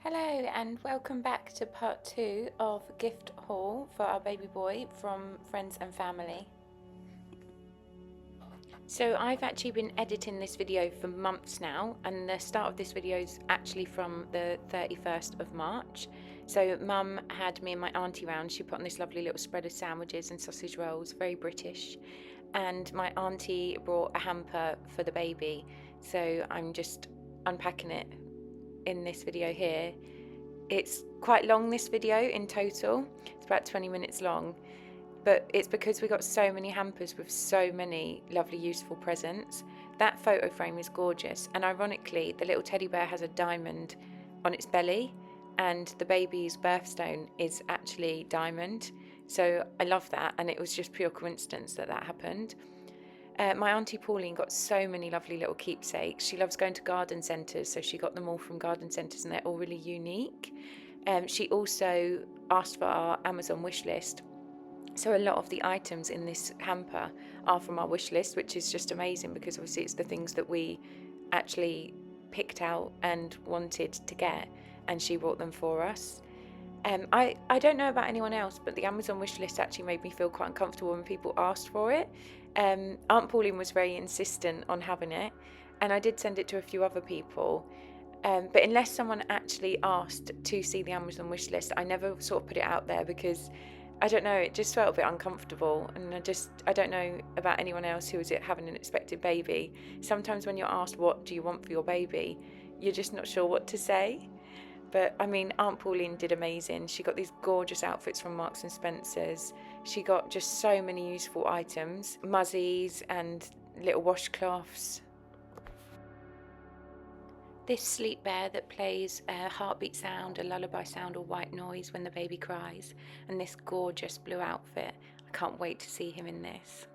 Hello and welcome back to part 2 of gift haul for our baby boy from friends and family. So I've actually been editing this video for months now, and the start of this video is actually from the 31st of March. So Mum had me and my auntie round. She put on this lovely little spread of sandwiches and sausage rolls, very British, and my auntie brought a hamper for the baby. So I'm just unpacking it in this video here. It's quite long, this video in total. It's about 20 minutes long, but it's because we got so many hampers with so many lovely useful presents. That photo frame is gorgeous, and ironically the little teddy bear has a diamond on its belly and the baby's birthstone is actually diamond. So I love that, and it was just pure coincidence that happened. My auntie Pauline got so many lovely little keepsakes. She loves going to garden centres, so she got them all from garden centres, and they're all really unique. She also asked for our Amazon wish list, so a lot of the items in this hamper are from our wish list, which is just amazing because obviously it's the things that we actually picked out and wanted to get, and she brought them for us. I don't know about anyone else, but the Amazon wish list actually made me feel quite uncomfortable when people asked for it. Aunt Pauline was very insistent on having it, and I did send it to a few other people. But unless someone actually asked to see the Amazon wish list, I never sort of put it out there because I don't know, it just felt a bit uncomfortable. And I don't know about anyone else who is having an expected baby. Sometimes when you're asked what do you want for your baby, you're just not sure what to say. But I mean, Aunt Pauline did amazing. She got these gorgeous outfits from Marks and Spencer's. She got just so many useful items, muzzies and little washcloths. This sleep bear that plays a heartbeat sound, a lullaby sound, or white noise when the baby cries, and this gorgeous blue outfit. I can't wait to see him in this.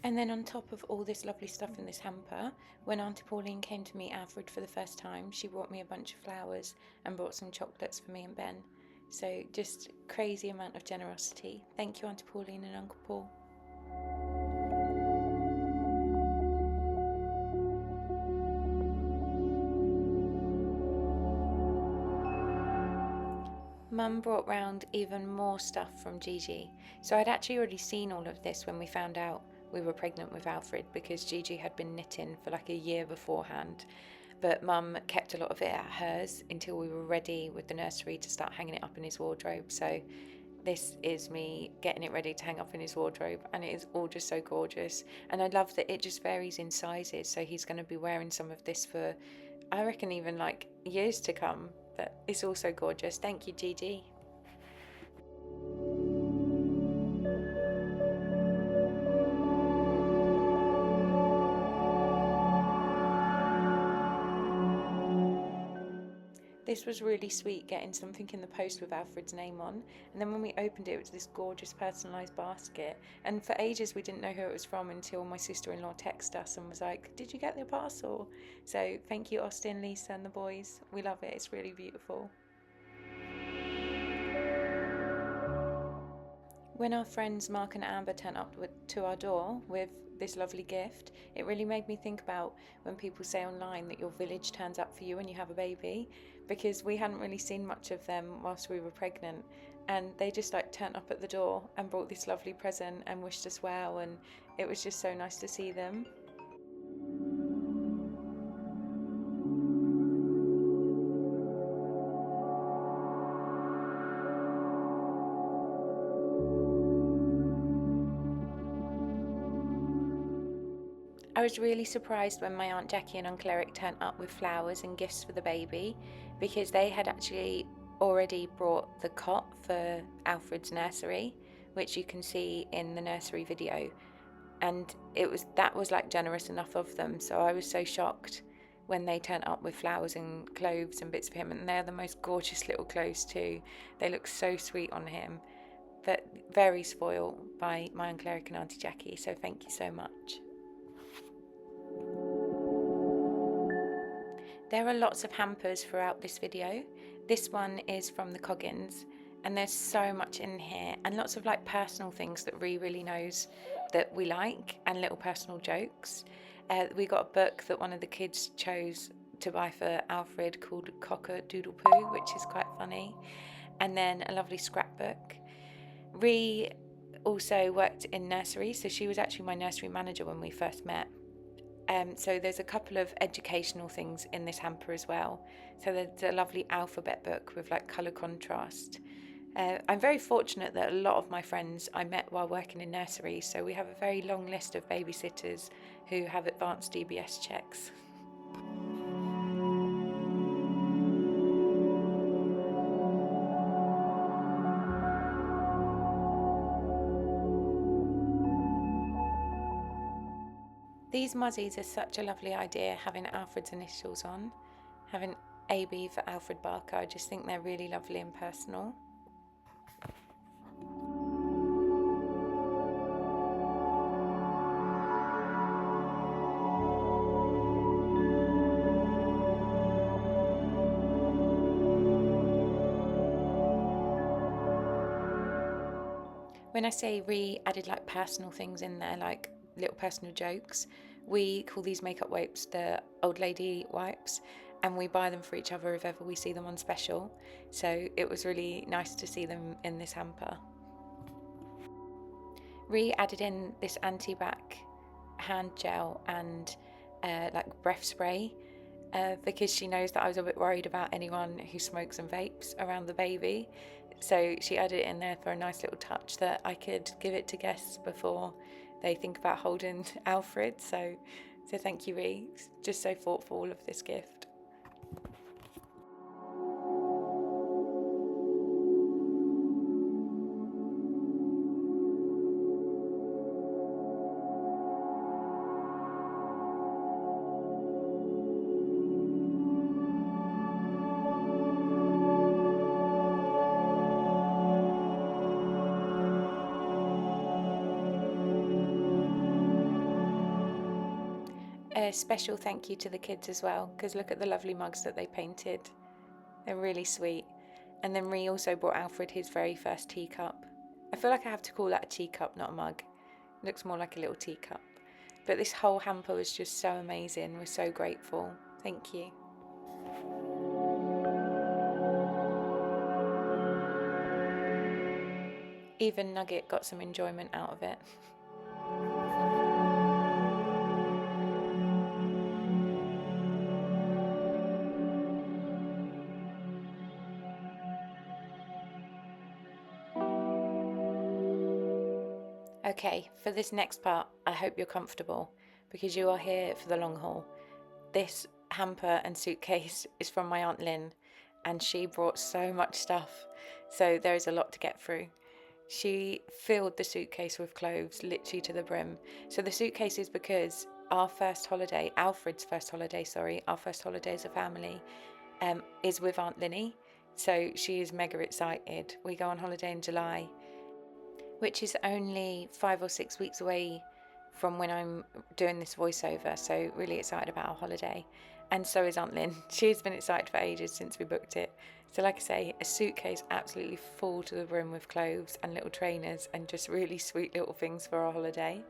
And then on top of all this lovely stuff in this hamper, when Auntie Pauline came to meet Alfred for the first time, she brought me a bunch of flowers and brought some chocolates for me and Ben. So just crazy amount of generosity. Thank you, Auntie Pauline and Uncle Paul. Mum brought round even more stuff from Gigi. So I'd actually already seen all of this when we found out we were pregnant with Alfred, because Gigi had been knitting for like a year beforehand. But Mum kept a lot of it at hers until we were ready with the nursery to start hanging it up in his wardrobe. So this is me getting it ready to hang up in his wardrobe, and it is all just so gorgeous. And I love that it just varies in sizes, so he's going to be wearing some of this for, I reckon, even like years to come. But it's also gorgeous. Thank you, Gigi. This was really sweet, getting something in the post with Alfred's name on, and then when we opened it, it was this gorgeous personalised basket, and for ages we didn't know who it was from until my sister-in-law texted us and was like, "Did you get the parcel?" So thank you, Austin, Lisa and the boys. We love it, it's really beautiful. When our friends Mark and Amber turned up to our door with this lovely gift, it really made me think about when people say online that your village turns up for you when you have a baby, because we hadn't really seen much of them whilst we were pregnant, and they just like turned up at the door and brought this lovely present and wished us well, and it was just so nice to see them. I was really surprised when my Aunt Jackie and Uncle Eric turned up with flowers and gifts for the baby, because they had actually already brought the cot for Alfred's nursery, which you can see in the nursery video, and that was like generous enough of them. So I was so shocked when they turned up with flowers and clothes and bits for him, and they're the most gorgeous little clothes too. They look so sweet on him, but very spoiled by my Uncle Eric and Auntie Jackie, so thank you so much. There are lots of hampers throughout this video. This one is from the Coggins, and there's so much in here, and lots of like personal things that Ree really knows that we like, and little personal jokes. We got a book that one of the kids chose to buy for Alfred called Cock-a-Doodle-Poo, which is quite funny, and then a lovely scrapbook. Ree also worked in nursery, so she was actually my nursery manager when we first met. So there's a couple of educational things in this hamper as well. So there's a lovely alphabet book with like colour contrast. I'm very fortunate that a lot of my friends I met while working in nursery, so we have a very long list of babysitters who have advanced DBS checks. These muzzies are such a lovely idea, having Alfred's initials on. Having AB for Alfred Barker, I just think they're really lovely and personal. When I say Ree added like personal things in there, like little personal jokes, we call these makeup wipes the old lady wipes, and we buy them for each other if ever we see them on special. So it was really nice to see them in this hamper. Ree added in this anti-bac hand gel and like breath spray because she knows that I was a bit worried about anyone who smokes and vapes around the baby. So she added it in there for a nice little touch that I could give it to guests before they think about holding Alfred. So thank you, Ree. It's just so thoughtful of this gift. A special thank you to the kids as well, because look at the lovely mugs that they painted. They're really sweet. And then Ree also brought Alfred his very first teacup. I feel like I have to call that a teacup, not a mug. It looks more like a little teacup. But this whole hamper was just so amazing. We're so grateful. Thank you. Even Nugget got some enjoyment out of it. Okay, for this next part, I hope you're comfortable because you are here for the long haul. This hamper and suitcase is from my Aunt Lynn, and she brought so much stuff, so there is a lot to get through. She filled the suitcase with clothes literally to the brim. So the suitcase is because our first holiday, Alfred's first holiday, our first holiday as a family, is with Aunt Linny. So she is mega excited. We go on holiday in July, which is only 5 or 6 weeks away from when I'm doing this voiceover, so really excited about our holiday. And so is Aunt Lynn. She's been excited for ages since we booked it. So like I say, a suitcase absolutely full to the brim with clothes and little trainers and just really sweet little things for our holiday.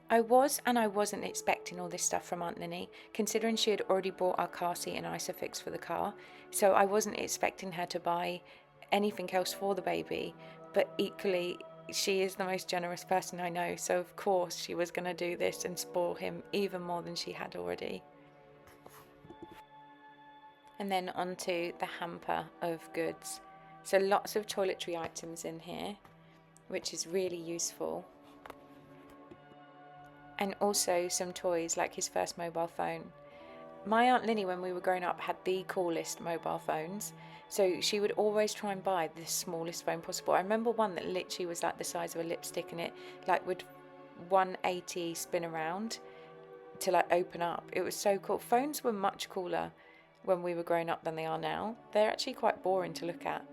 I was and I wasn't expecting all this stuff from Aunt Linny, considering she had already bought our car seat and Isofix for the car, so I wasn't expecting her to buy anything else for the baby. But equally, she is the most generous person I know, so of course she was going to do this and spoil him even more than she had already. And then onto the hamper of goods. So lots of toiletry items in here, which is really useful. And also some toys like his first mobile phone. My Aunt Linny, when we were growing up, had the coolest mobile phones, so she would always try and buy the smallest phone possible. I remember one that literally was like the size of a lipstick, and it like would 180 spin around to like open up. It was so cool. Phones were much cooler when we were growing up than they are now. They're actually quite boring to look at,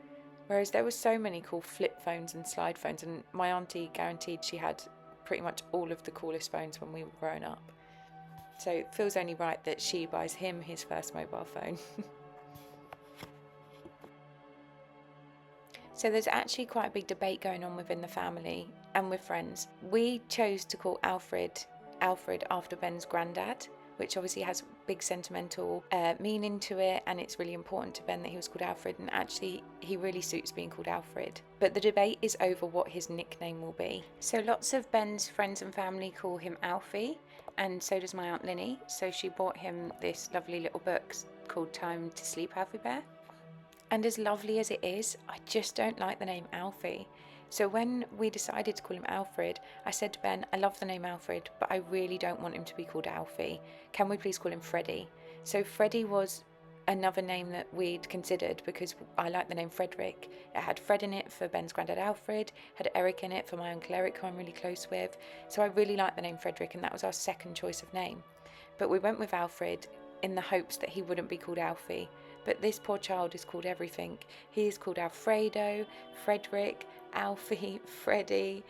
whereas there were so many cool flip phones and slide phones, and my auntie guaranteed she had pretty much all of the coolest phones when we were growing up. So it feels only right that she buys him his first mobile phone. So there's actually quite a big debate going on within the family and with friends. We chose to call Alfred after Ben's granddad, which obviously has big sentimental meaning to it, and it's really important to Ben that he was called Alfred, and actually he really suits being called Alfred. But the debate is over what his nickname will be. So lots of Ben's friends and family call him Alfie, and so does my Aunt Linny. So she bought him this lovely little book called Time to Sleep, Alfie Bear. And as lovely as it is, I just don't like the name Alfie. So when we decided to call him Alfred, I said to Ben, I love the name Alfred, but I really don't want him to be called Alfie. Can we please call him Freddie? So Freddie was another name that we'd considered because I like the name Frederick. It had Fred in it for Ben's granddad Alfred, had Eric in it for my uncle Eric, who I'm really close with. So I really like the name Frederick, and that was our second choice of name. But we went with Alfred in the hopes that he wouldn't be called Alfie. But this poor child is called everything. He is called Alfredo, Frederick, Alfie, Freddie,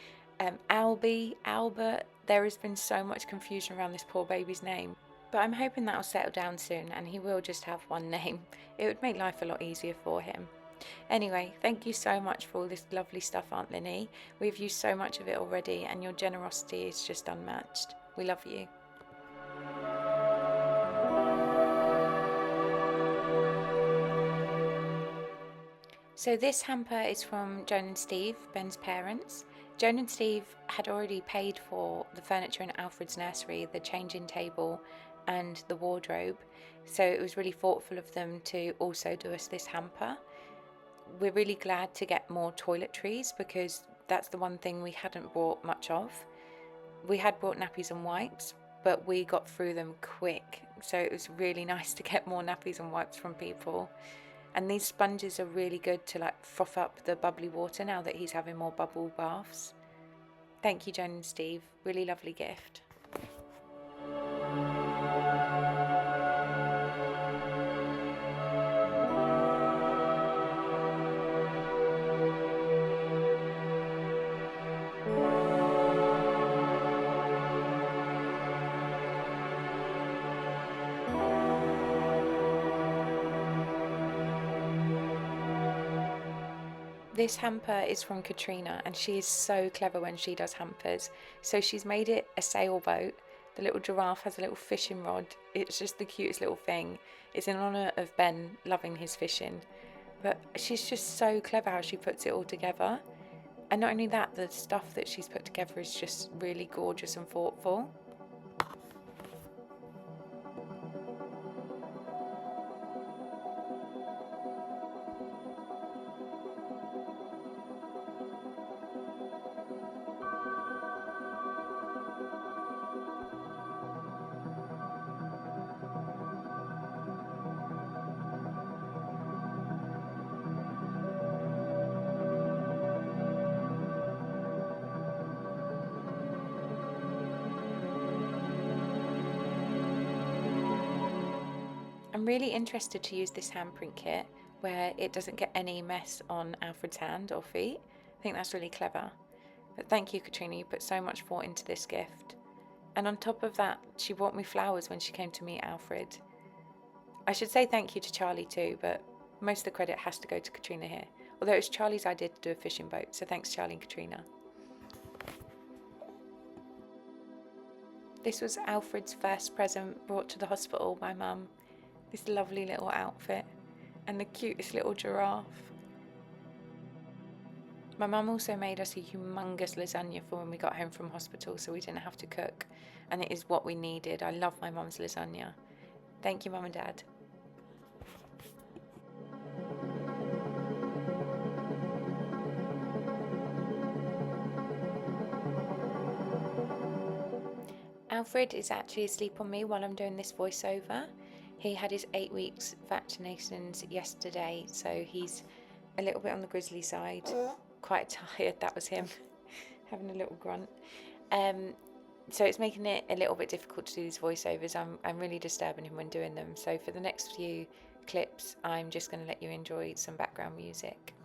Albie, Albert. There has been so much confusion around this poor baby's name. But I'm hoping that will settle down soon and he will just have one name. It would make life a lot easier for him. Anyway, thank you so much for all this lovely stuff, Aunt Linny. We've used so much of it already and your generosity is just unmatched. We love you. So this hamper is from Joan and Steve, Ben's parents. Joan and Steve had already paid for the furniture in Alfred's nursery, the changing table and the wardrobe. So it was really thoughtful of them to also do us this hamper. We're really glad to get more toiletries because that's the one thing we hadn't bought much of. We had bought nappies and wipes, but we got through them quick. So it was really nice to get more nappies and wipes from people. And these sponges are really good to like froth up the bubbly water now that he's having more bubble baths. Thank you, Joan and Steve. Really lovely gift. This hamper is from Katrina and she is so clever when she does hampers. So she's made it a sailboat. The little giraffe has a little fishing rod. It's just the cutest little thing. It's in honour of Ben loving his fishing. But she's just so clever how she puts it all together. And not only that, the stuff that she's put together is just really gorgeous and thoughtful. I'm really interested to use this handprint kit where it doesn't get any mess on Alfred's hand or feet. I think that's really clever. But thank you, Katrina, you put so much thought into this gift. And on top of that, she brought me flowers when she came to meet Alfred. I should say thank you to Charlie too, but most of the credit has to go to Katrina here. Although it was Charlie's idea to do a fishing boat, so thanks Charlie and Katrina. This was Alfred's first present brought to the hospital by Mum. This lovely little outfit and the cutest little giraffe. My mum also made us a humongous lasagna for when we got home from hospital so we didn't have to cook, and it is what we needed. I love my mum's lasagna. Thank you, Mum and Dad. Alfred is actually asleep on me while I'm doing this voiceover. He had his 8 weeks vaccinations yesterday, so he's a little bit on the grizzly side. Quite tired, that was him, having a little grunt. So it's making it a little bit difficult to do these voiceovers. I'm really disturbing him when doing them. So for the next few clips, I'm just going to let you enjoy some background music.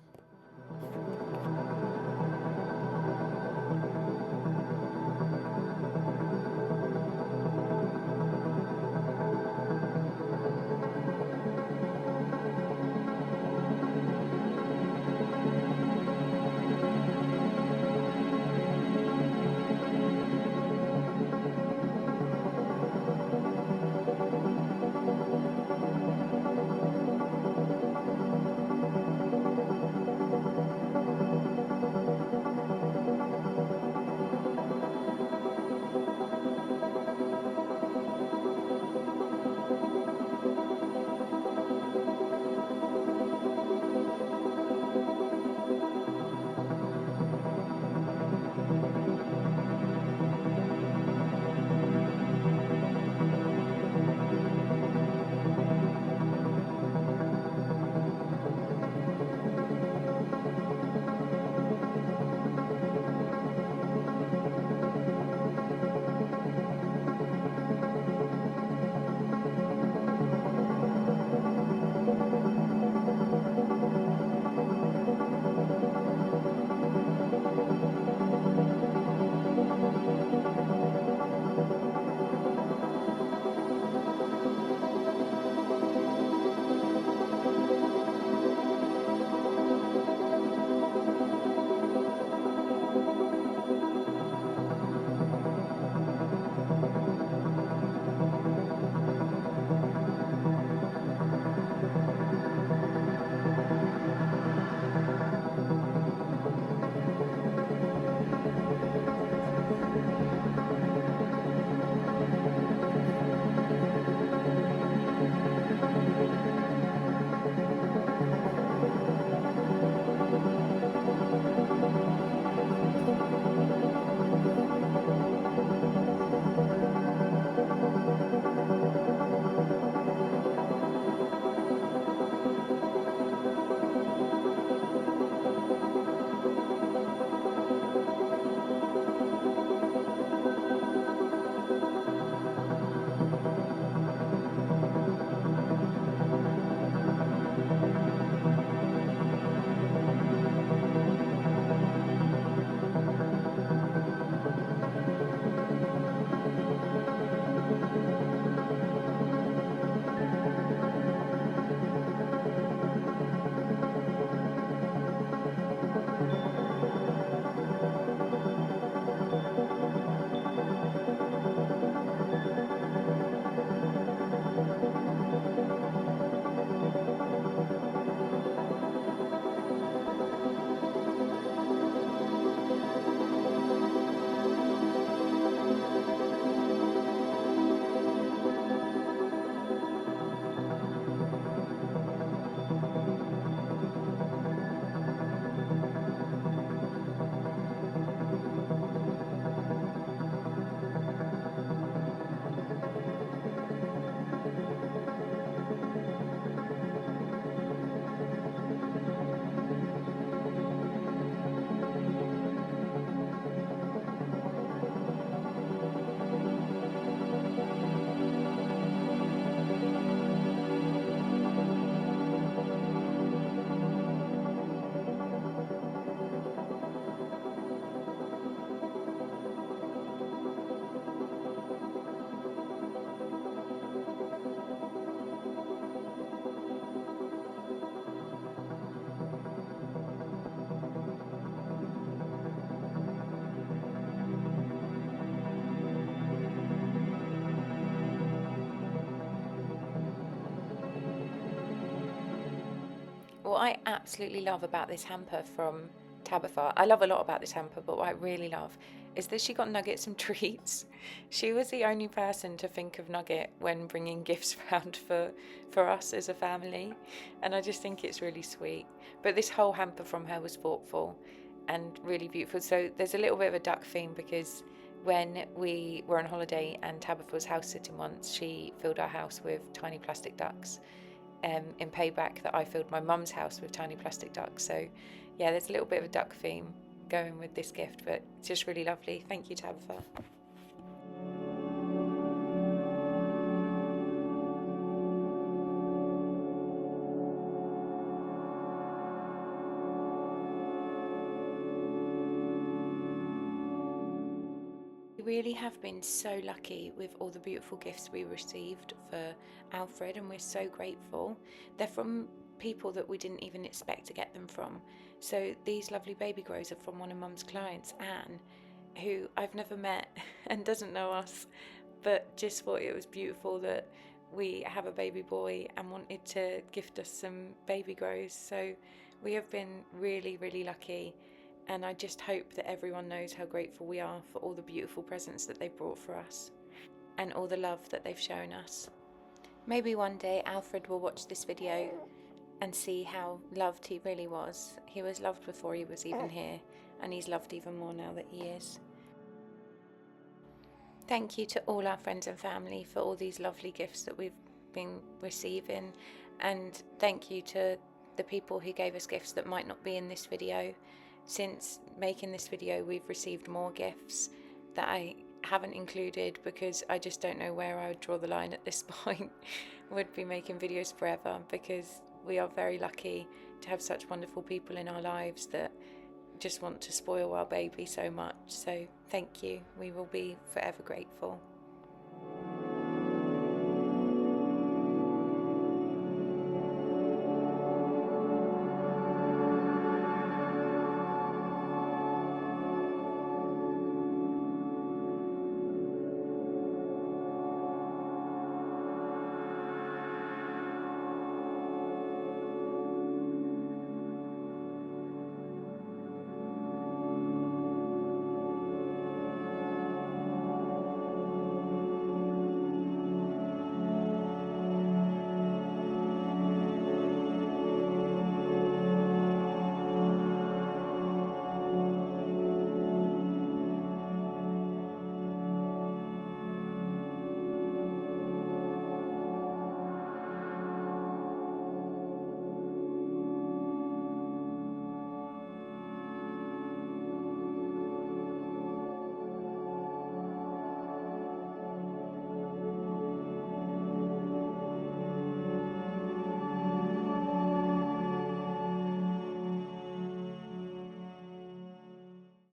What I absolutely love about this hamper from Tabitha, I love a lot about this hamper, but what I really love is that she got Nugget some treats. She was the only person to think of Nugget when bringing gifts round for us as a family, and I just think it's really sweet. But this whole hamper from her was thoughtful and really beautiful. So there's a little bit of a duck theme because when we were on holiday and Tabitha was house sitting once, she filled our house with tiny plastic ducks. In payback that I filled my mum's house with tiny plastic ducks. So yeah, there's a little bit of a duck theme going with this gift, but it's just really lovely. Thank you, Tabitha. We really have been so lucky with all the beautiful gifts we received for Alfred, and we're so grateful. They're from people that we didn't even expect to get them from. So these lovely baby grows are from one of Mum's clients, Anne, who I've never met and doesn't know us, but just thought it was beautiful that we have a baby boy and wanted to gift us some baby grows. So we have been really, really lucky. And I just hope that everyone knows how grateful we are for all the beautiful presents that they've brought for us and all the love that they've shown us. Maybe one day Alfred will watch this video and see how loved he really was. He was loved before he was even here, and he's loved even more now that he is. Thank you to all our friends and family for all these lovely gifts that we've been receiving, and thank you to the people who gave us gifts that might not be in this video. Since making this video, we've received more gifts that I haven't included because I just don't know where I would draw the line at this point. Would be making videos forever because we are very lucky to have such wonderful people in our lives that just want to spoil our baby so much. So thank you. We will be forever grateful.